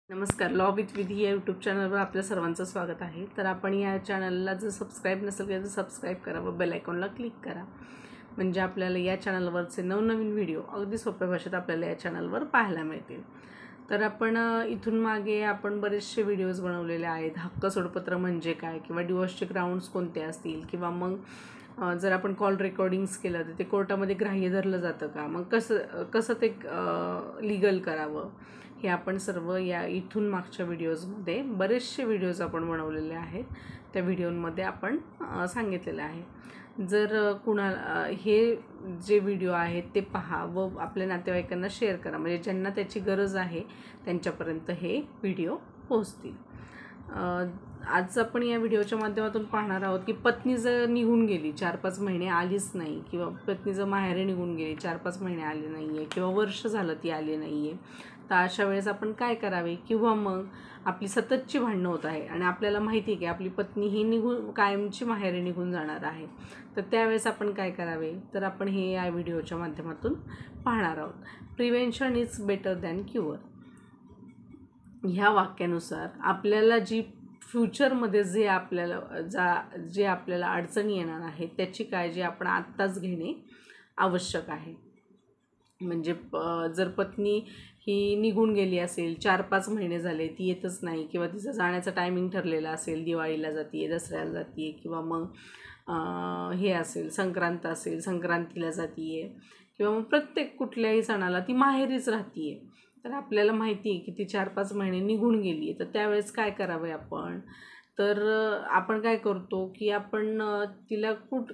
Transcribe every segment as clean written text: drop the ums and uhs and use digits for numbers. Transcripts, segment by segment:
नमस्कार. Law with विधी या यूट्यूब चॅनलवर आपल्या सर्वांचं स्वागत आहे. तर आपण या चॅनलला जर सबस्क्राईब नसेल केलं तर सबस्क्राईब करा व बेल आयकॉनला क्लिक करा, म्हणजे आपल्याला या चॅनलवरचे नवनवीन व्हिडिओ अगदी सोप्या भाषेत आपल्याला या चॅनलवर पाहायला मिळतील. तर आपण इथून मागे आपण बरेचसे व्हिडिओज बनवलेले आहेत. हक्क सोडपत्र म्हणजे काय, किंवा डिवोर्सचे ग्राउंड्स कोणते असतील, किंवा मग जर आपण कॉल रेकॉर्डिंग्स केलं तर ते कोर्टामध्ये ग्राह्य धरलं जातं का, मग कसं ते लीगल करावं, हे आपण सर्व या इथून मागच्या व्हिडिओजमध्ये बरेचसे व्हिडिओज आपण बनवलेले आहेत. त्या व्हिडिओमध्ये आपण सांगितलेलं आहे. जर कुणाला हे जे व्हिडिओ आहेत ते पहा व आपल्या नातेवाईकांना शेअर करा, म्हणजे ज्यांना त्याची गरज आहे त्यांच्यापर्यंत हे व्हिडिओ पोहोचतील. आज आपण या व्हिडिओच्या माध्यमातून पाहणार आहोत की पत्नी जर निघून गेली, 4-5 महिने आलीच नाही, किंवा पत्नी जर माहेरी निघून गेली, 4-5 महिने आली नाही आहे, किंवा वर्ष झालं ती आली नाही आहे, तर अशा वेळेस आपण काय करावे. किंवा मग आपली सततची भांडणं होत आहे आणि आपल्याला माहिती आहे की आपली पत्नी ही कायमची माहेरी निघून जाणार आहे, तर त्यावेळेस आपण काय करावे, तर आपण हे या व्हिडिओच्या माध्यमातून पाहणार आहोत. Prevention is better than cure. ह्या वाक्यानुसार आपल्याला जी फ्युचरमध्ये जे आपल्याला अडचणी येणार आहेत त्याची काळजी आपण आत्ताच घेणे आवश्यक आहे. म्हणजे जर पत्नी ही निघून गेली असेल, 4-5 महिने झाले ती येतच नाही, किंवा तिचं जाण्याचं टायमिंग ठरलेलं असेल, दिवाळीला जाते आहे, दसऱ्याला जाते आहे, किंवा मग हे असेल संक्रांत असेल संक्रांतीला जाते आहे, किंवा मग प्रत्येक कुठल्याही सणाला ती माहेरीच राहते आहे, तर आपल्याला माहिती आहे की ती 4-5 महिने निघून गेली आहे, तर त्यावेळेस काय करावे आपण. तर आपण काय करतो की आपण तिला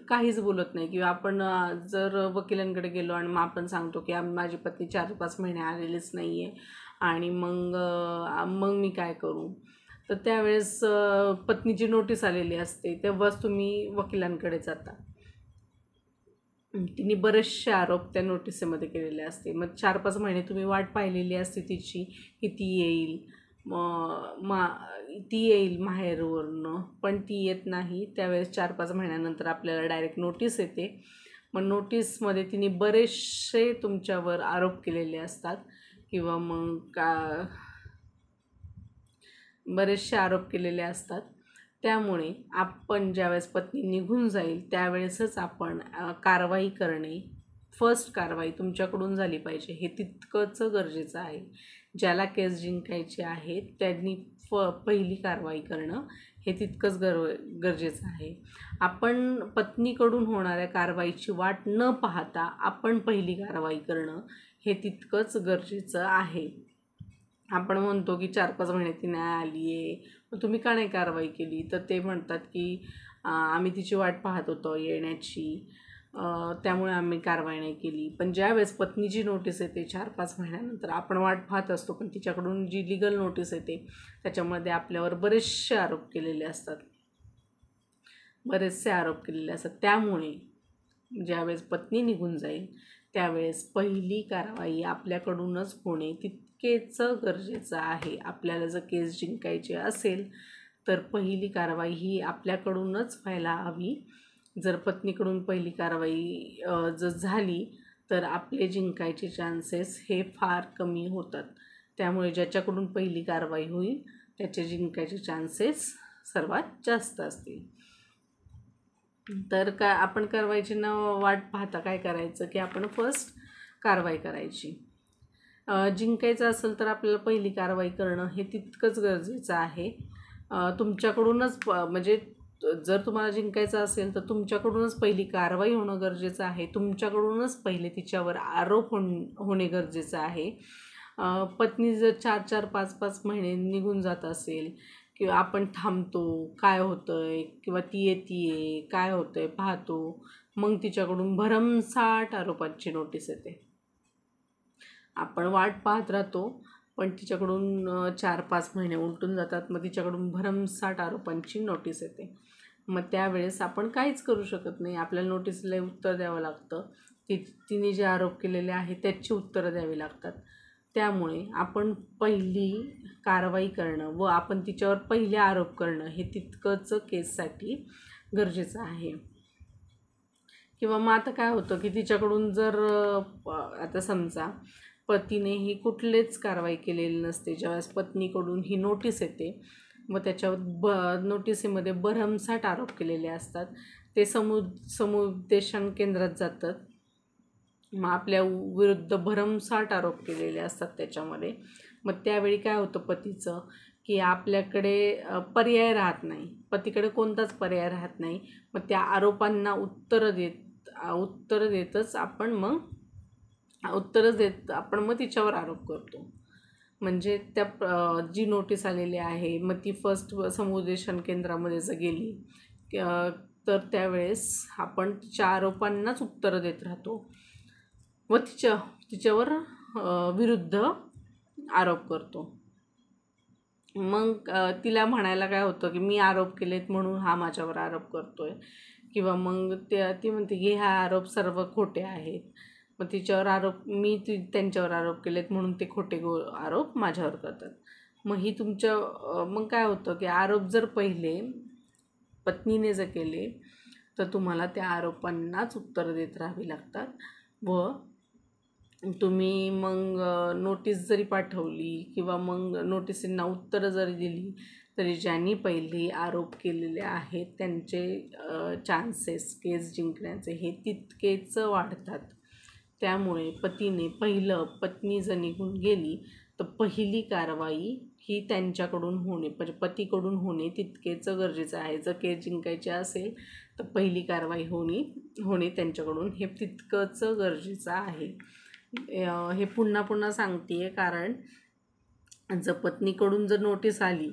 काहीच बोलत नाही, किंवा आपण जर वकिलांकडे गेलो आणि मग आपण सांगतो की माझी पत्नी 4-5 महिने आलेलीच नाही आहे आणि मग मी काय करू. तर त्यावेळेस पत्नीची नोटीस आलेली असते, तेव्हाच तुम्ही वकिलांकडे जाता. तिने बरेचसे आरोप त्या नोटिसेमध्ये केलेले असते. मग 4-5 महिने तुम्ही वाट पाहिलेली असते तिची की ती येईल, ती येईल माहेरवरनं, पण ती येत नाही. त्यावेळेस 4-5 महिन्यानंतर आपल्याला डायरेक्ट नोटीस येते. मग नोटीसमध्ये तिने बरेचसे तुमच्यावर आरोप केलेले असतात, किंवा मग बरेचसे आरोप केलेले असतात. त्यामुळे आपण ज्यावेळेस पत्नी निघून जाईल त्यावेळेसच आपण कारवाई करणे, फर्स्ट कारवाई तुमच्याकडून झाली पाहिजे, हे तितकंच गरजेचं आहे. ज्याला केस जिंकायची आहे त्यांनी पहिली कारवाई करणं हे तितकंच गरजेचं आहे. आपण पत्नीकडून होणाऱ्या कारवाईची वाट न पाहता आपण पहिली कारवाई करणं हे तितकंच गरजेचं आहे. आपण म्हणतो की 4-5 महिने ती नाही आली आहे, मग तुम्ही का नाही कारवाई केली, तर ते म्हणतात की आम्ही तिची वाट पाहत होतो येण्याची, त्यामुळे आम्ही कारवाई नाही केली. पण ज्यावेळेस पत्नीची नोटीस येते 4-5 महिन्यानंतर, आपण वाट पाहत असतो, पण तिच्याकडून जी लिगल नोटीस येते त्याच्यामध्ये आपल्यावर बरेचसे आरोप केलेले असतात. त्यामुळे ज्यावेळेस पत्नी निघून जाईल त्यावेळेस पहिली कारवाई आपल्याकडूनच होणे तितकेच गरजेचं आहे. आपल्याला जर केस जिंकायची असेल तर पहिली कारवाई ही आपल्याकडूनच व्हायला हवी. जर पत्नीकडून पहिली कारवाई जर झाली तर आपले जिंकायचे चान्सेस हे फार कमी होतात. त्यामुळे ज्याच्याकडून पहिली कारवाई होईल त्याचे जिंकायचे चान्सेस सर्वात जास्त असतील. तर आपण कारवाईची न वाट पाहता काय करायचं की आपण फर्स्ट कारवाई करायची. जिंकायचं असेल तर आपल्याला पहिली कारवाई करणं हे तितकंच गरजेचं आहे. तुमच्याकडूनच म्हणजे जर तुम्हाला जिंकायचं असेल तर तुमच्याकडूनच पहिली कारवाई होणं गरजेचं आहे. तुमच्याकडूनच पहिले तिच्यावर आरोप होणे गरजेचं आहे. पत्नी जर 4-4, 5-5 महिने निघून जात असेल, किंवा आपण थांबतो काय होतं आहे, किंवा ती येते काय होतं आहे पाहतो, मग तिच्याकडून भरमसाठ आरोपांची नोटीस येते. आपण वाट पाहत राहतो पण तिच्याकडून 4-5 महिने उलटून जातात, मग तिच्याकडून भरमसाठ आरोपांची नोटीस येते. मग त्यावेळेस आपण काहीच करू शकत नाही. आपल्याला नोटीसला उत्तर द्यावं लागतं. तिने जे आरोप केलेले आहे त्याची उत्तरं द्यावी लागतात. त्यामुळे आपण पहिली कारवाई करणं व आपण तिच्यावर पहिले आरोप करणं हे तितकंच केससाठी गरजेचं आहे. किंवा मग आता काय होतं की तिच्याकडून जर आता समजा पतीने ही कुठलीच कारवाई केलेली नसते. ज्यावेळेस पत्नीकडून ही नोटीस येते व त्याच्यावर नोटिसीमध्ये भरमसाठ आरोप केलेले असतात, ते समुपदेशन केंद्रात जातात. मग आपल्या विरुद्ध भरमसाठ आरोप केलेले असतात त्याच्यामध्ये. मग त्यावेळी काय होतं पतीचं, की आपल्याकडे पर्याय राहत नाही, पतीकडे कोणताच पर्याय राहत नाही. मग त्या आरोपांना उत्तर देत आपण मग तिच्यावर आरोप करतो. म्हणजे जी नोटीस आलेली आहे मग ती फर्स्ट समुपदेशन केंद्रामध्ये जर गेली तर त्यावेळेस आपण तिच्या आरोपांनाच उत्तरं देत राहतो व तिच्यावर विरुद्ध आरोप करतो. मग तिला म्हणायला काय होतं की मी आरोप केलेत म्हणून हा माझ्यावर आरोप करतोय, किंवा मग ती म्हणते की हा आरोप सर्व खोटे आहेत. मग त्यांच्यावर आरोप केलेत म्हणून ते खोटे आरोप माझ्यावर करतात. मग काय होतं की आरोप जर पहिले पत्नीने जर केले तर तुम्हाला त्या आरोपांनाच उत्तर देत राहावी लागतात. व तुम्ही मग नोटीस जरी पाठवली किंवा मग नोटिसींना उत्तरं जरी दिली तरी ज्यांनी पहिले आरोप केलेले आहेत त्यांचे चान्सेस केस जिंकण्याचे हे तितकेच वाढतात. त्यामुळे पत्नी जर निघून गेली तर पहिली कारवाई ही त्यांच्याकडून होणे, म्हणजे पतीकडून होणे तितकेच गरजेचं आहे. जर केस जिंकायचे असेल तर पहिली कारवाई होणे त्यांच्याकडून हे तितकंच गरजेचं आहे. हे पुन्हा पुन्हा सांगते आहे, कारण जर पत्नीकडून जर नोटीस आली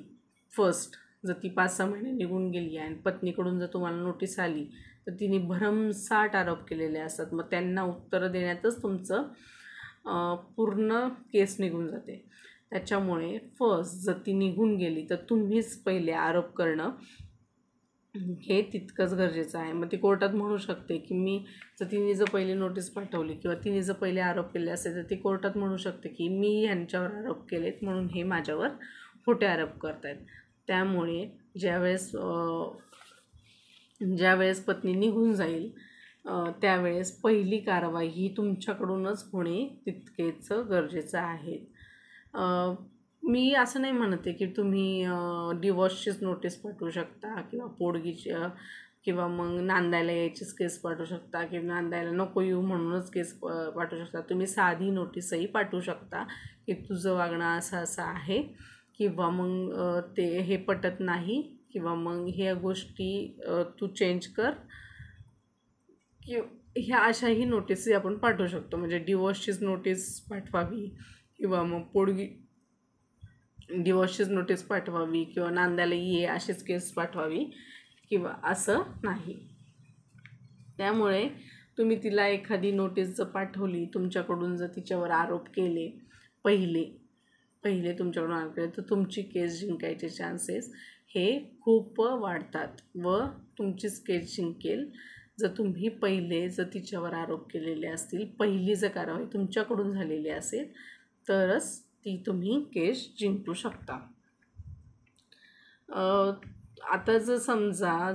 फर्स्ट, जर ती 5-6 महिने निघून गेली आणि पत्नीकडून जर तुम्हाला नोटीस आली तर तिने भरमसाठ आरोप केलेले असतात. मग त्यांना उत्तरं देण्यातच तुमचं पूर्ण केस निघून जाते. त्याच्यामुळे फर्स्ट जर ती निघून गेली तर तुम्हीच पहिले आरोप करणं हे तितकंच गरजेचं आहे. मग ती कोर्टात म्हणू शकते की तिने जर पहिले नोटीस पाठवली किंवा तिने जर पहिले आरोप केले असेल तर ती कोर्टात म्हणू शकते की मी ह्यांच्यावर आरोप केलेत म्हणून हे माझ्यावर खोटे आरोप करतायत. त्यामुळे ज्यावेळेस पत्नी निघून जाईल त्यावेळेस पहिली कारवाई ही तुमच्याकडूनच होणे तितकेच गरजेचं आहे. मी असं नाही म्हणते की तुम्ही डिवॉर्सचीच नोटीस पाठवू शकता किंवा पोडगीची किंवा मग नांदायला यायचीच केस पाठवू शकता किंवा नांदायला नको येऊ म्हणूनच केस पाठवू शकता. तुम्ही साधी नोटीसही पाठवू शकता की तुझं वागणं असं आहे किंवा मग हे पटत नाही किंवा मग ह्या गोष्टी तू चेंज कर, ह्या अशाही नोटीसही आपण पाठवू शकतो. म्हणजे डिवॉर्सचीच नोटीस पाठवावी किंवा मग डिवॉर्सचीच नोटीस पाठवावी किंवा नांदायला ये अशीच केस पाठवावी किंवा असं नाही. त्यामुळे तुम्ही तिला एखादी नोटीस जर पाठवली, तुमच्याकडून जर तिच्यावर आरोप केले पहिले तुमच्याकडून आरोप केले तर तुमची केस जिंकायचे चान्सेस हे खूप वाढतात व तुमचीच केस जिंकेल. जर तुम्ही जर तिच्यावर आरोप केलेले असतील, पहिली जर कारवाई तुमच्याकडून झालेली असेल तरच तुम्ही केस जिंकू शकता. आता जर समजा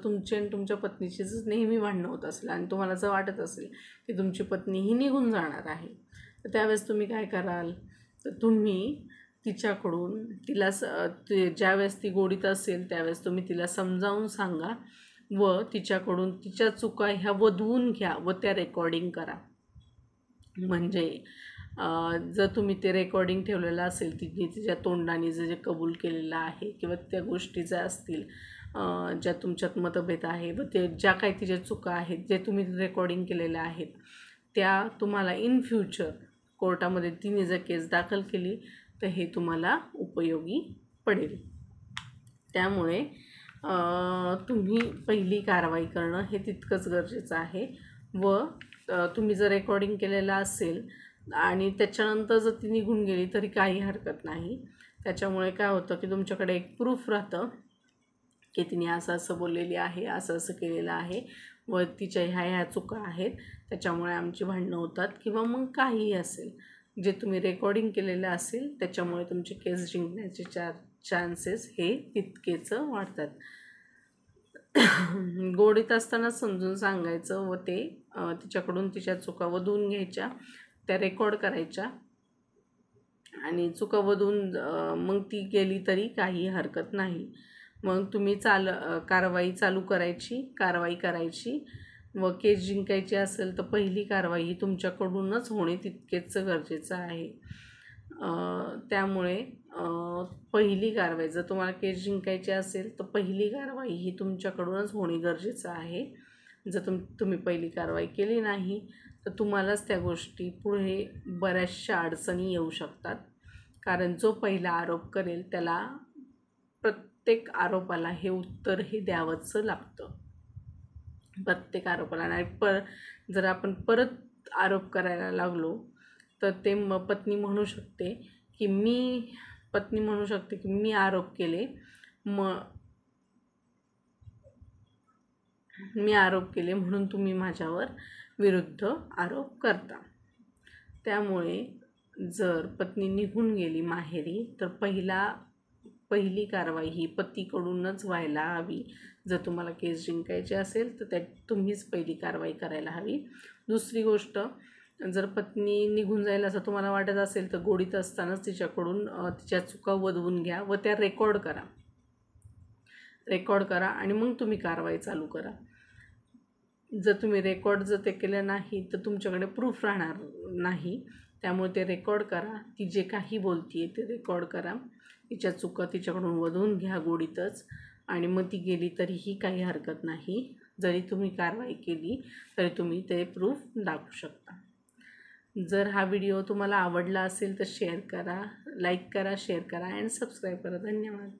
तुमची आणि तुमच्या पत्नीची जर नेहमी भांडणं होत असेल आणि तुम्हाला जर वाटत असेल की तुमची पत्नी ही निघून जाणार आहे तर त्यावेळेस तुम्ही काय कराल, तर तुम्ही तिच्याकडून ज्यावेळेस ती गोडीत असेल त्यावेळेस तुम्ही तिला समजावून सांगा व तिच्याकडून तिच्या चुका ह्या वधवून घ्या व त्या रेकॉर्डिंग करा. म्हणजे जर तुम्ही ते रेकॉर्डिंग ठेवलेलं असेल तिच्या तोंडाने जे कबूल केलेलं आहे किंवा त्या गोष्टी ज्या असतील ज्या तुमच्यात मतभेद आहे व ते ज्या काही तिच्या चुका आहेत जे तुम्ही रेकॉर्डिंग केलेल्या आहेत त्या तुम्हाला इन फ्युचर कोर्टामध्ये तिने जर केस दाखल केली तर हे तुम्हाला उपयोगी पडेल. त्यामुळे तुम्ही पहिली कारवाई करणं हे तितकंच गरजेचं आहे. व तुम्ही जर रेकॉर्डिंग केलेलं असेल आणि त्याच्यानंतर जर ती निघून गेली तरी काही हरकत नाही. त्याच्यामुळे काय होतं की तुमच्याकडे एक प्रूफ राहतं की तिने असं बोललेली आहे, असं केलेलं आहे व तिच्या ह्या चुका आहेत त्याच्यामुळे आमची भांडणं होतात किंवा मग काहीही असेल जे तुम्ही रेकॉर्डिंग केलेलं असेल त्याच्यामुळे तुमचे केस जिंकण्याचे चान्सेस हे तितकेच वाढतात. गोडीत असताना समजून सांगायचं व ते तिच्याकडून तिच्या चुका वधवून घ्यायच्या, त्या रेकॉर्ड करायच्या आणि चुका वधवून मग ती गेली तरी काही हरकत नाही. मग तुम्ही कारवाई चालू कारवाई करायची व केस जिंकायची असेल तर पहिली कारवाई ही तुमच्याकडूनच होणे तितकेच गरजेचं आहे. त्यामुळे पहिली कारवाई जर तुम्हाला केस जिंकायची असेल तर पहिली कारवाई ही तुमच्याकडूनच होणे गरजेचं आहे. जर तुम्ही पहिली कारवाई केली नाही तर तुम्हालाच त्या गोष्टी पुढे बऱ्याचशा अडचणी येऊ शकतात. कारण जो पहिला आरोप करेल त्याला प्रत्येक आरोपाला हे उत्तर हे द्यावंच लागतं. प्रत्येक आरोपाला नाही जर आपण परत आरोप करायला लागलो तर ते पत्नी म्हणू शकते की मी आरोप केले, म्हणून तुम्ही माझ्यावर विरुद्ध आरोप करता. त्यामुळे जर पत्नी निघून गेली माहेरी तर पहिली कारवाई ही पतीकडूनच व्हायला हवी. जर तुम्हाला केस जिंकायचे असेल तर तुम्हीच पहिली कारवाई करायला हवी. दुसरी गोष्ट, जर पत्नी निघून जाईल असं तुम्हाला वाटत असेल तर गोडीत असतानाच तिच्याकडून तिच्या चुका वधवून घ्या व त्या रेकॉर्ड करा आणि मग तुम्ही कारवाई चालू करा. जर तुम्ही रेकॉर्ड ते केलं नाही तर तुमच्याकडे प्रूफ राहणार नाही. त्यामुळे ते रेकॉर्ड करा. ती जे काही बोलते ते रेकॉर्ड करा. तिच्या चुका तिच्याकडून वधवून घ्या गोडीतच आणि मग ती गेली तरीही काही हरकत नाही. जरी तुम्ही कारवाई केली तरी तुम्ही ते प्रूफ दाखवू शकता. जर हा व्हिडिओ तुम्हाला आवडला असेल तर शेअर करा, लाईक करा, शेअर करा आणि सबस्क्राईब करा. धन्यवाद.